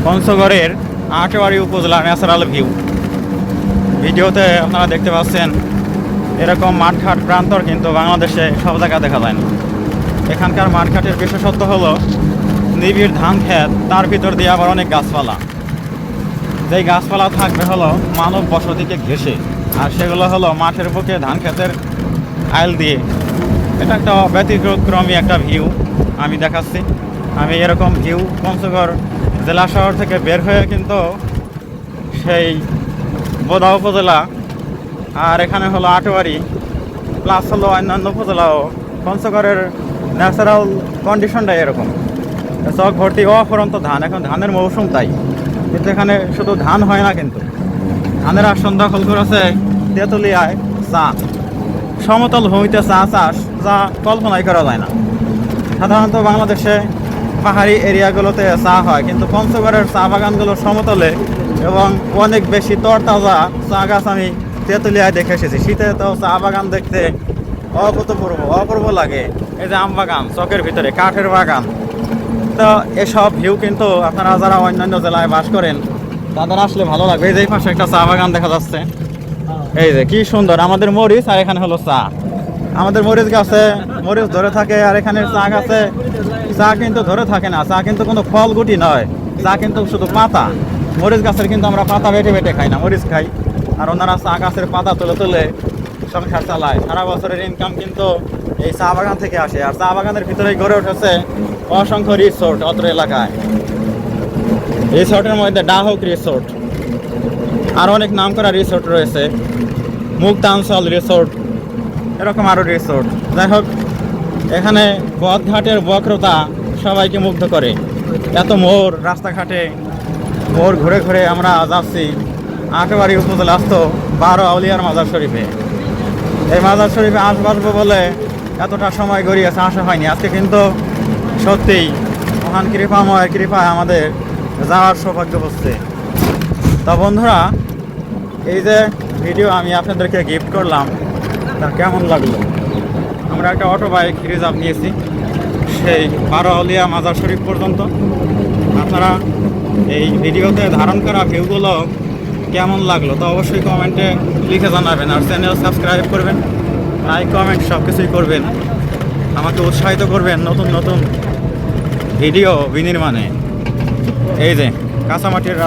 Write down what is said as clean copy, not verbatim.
পঞ্চগড়ের আটোয়ারি উপজেলার natural view. ভিডিওতে আপনারা দেখতে পাচ্ছেন এরকম মাঠঘাট প্রান্তর কিন্তু বাংলাদেশে সব জায়গায় দেখা যায় না। এখানকার মাঠঘাটের বিশেষত্ব হলো নিবিড় ধান ক্ষেত, তার ভিতর দিয়ে আবার অনেক গাছপালা। যেই গাছপালা থাকবে হলো মানব বসতিকে ঘেঁষে, আর সেগুলো হলো মাঠের বুকে ধান ক্ষেতের আইল দিয়ে। এটা একটা ব্যতিক্রমী একটা ভিউ আমি দেখাচ্ছি। আমি এরকম ভিউ পঞ্চগড় জেলা শহর থেকে বের হয়ে কিন্তু সেই বোদা উপজেলা আর এখানে হলো আটোয়ারি প্লাস হলো অন্যান্য উপজেলাও। পঞ্চগড়ের ন্যাচারাল কন্ডিশনটা এরকম, চক ভর্তি অফুরন্ত ধান। এখন ধানের মৌসুম, তাই কিন্তু এখানে শুধু ধান হয় না, কিন্তু ধানের আসন দখল করেছে তেঁতুলিয়ায় চা। সমতল ভূমিতে চা চাষ, যা কল্পনাই করা যায় না। সাধারণত বাংলাদেশে পাহাড়ি এরিয়াগুলোতে চা হয়, কিন্তু পঞ্চগড়ের চা বাগানগুলো সমতলে এবং অনেক বেশি তরতাজা চা গাছ আমি তেঁতুলিয়ায় দেখে এসেছি। শীতে তো চা বাগান দেখতে অপূর্ব লাগে। এই যে আম বাগান চকের ভিতরে, কাঠের বাগান। তো এসব ভিউ কিন্তু আপনারা যারা অন্যান্য জেলায় বাস করেন তাদের আসলে ভালো লাগবে। এই যে পাশে একটা চা বাগান দেখা যাচ্ছে, এই যে কি সুন্দর। আমাদের মরিচ আর এখানে হলো চা। আমাদের মরিচ গাছে মরিচ ধরে থাকে, আর এখানে চা গাছে চা কিন্তু ধরে থাকে না। চা কিন্তু কোনো ফল গুটি নয়, চা কিন্তু শুধু পাতা। মরিচ গাছের কিন্তু আমরা পাতা বেটে বেটে খাই না, মরিচ খাই। আর ওনারা চা গাছের পাতা তুলে তুলে সংসার চালায়। সারা বছরের ইনকাম কিন্তু এই চা বাগান থেকে আসে। আর চা বাগানের ভিতরেই গড়ে উঠেছে অসংখ্য রিসোর্ট অত্র এলাকায়। রিসোর্টের মধ্যে ডাহক রিসোর্ট, আর অনেক নাম করা রিসোর্ট রয়েছে, মুক্তাঞ্চল রিসোর্ট, এরকম আরও রিসোর্ট। যাই হোক, এখানে পথঘাটের বক্রতা সবাইকে মুগ্ধ করে। এত মোড়, রাস্তাঘাটে মোড় ঘুরে ঘুরে আমরা যাচ্ছি আটোয়ারি উপজেলাস্থ 12 আউলিয়ার মাজার শরীফে। এই মাজার শরীফে আসবো বলে এতটা সময় গড়িয়েছে, আসা হয়নি। আজকে কিন্তু সত্যিই মহান কৃপাময়ের কৃপায় আমাদের যাওয়ার সৌভাগ্য হচ্ছে। তা বন্ধুরা, এই যে ভিডিও আমি আপনাদেরকে গিফট করলাম, তা কেমন লাগলো? আমরা একটা অটো বাইক রিজার্ভ নিয়েছি সেই 12 আউলিয়া মাজার শরীফ পর্যন্ত। আপনারা এই ভিডিওতে ধারণ করা ভিউগুলো কেমন লাগলো তো অবশ্যই কমেন্টে লিখে জানাবেন। আর চ্যানেল সাবস্ক্রাইব করবেন, লাইক কমেন্ট সব কিছুই করবেন, আমাকে উৎসাহিত করবেন নতুন নতুন ভিডিও বিনির্মাণে। এই যে কাঁচামাটির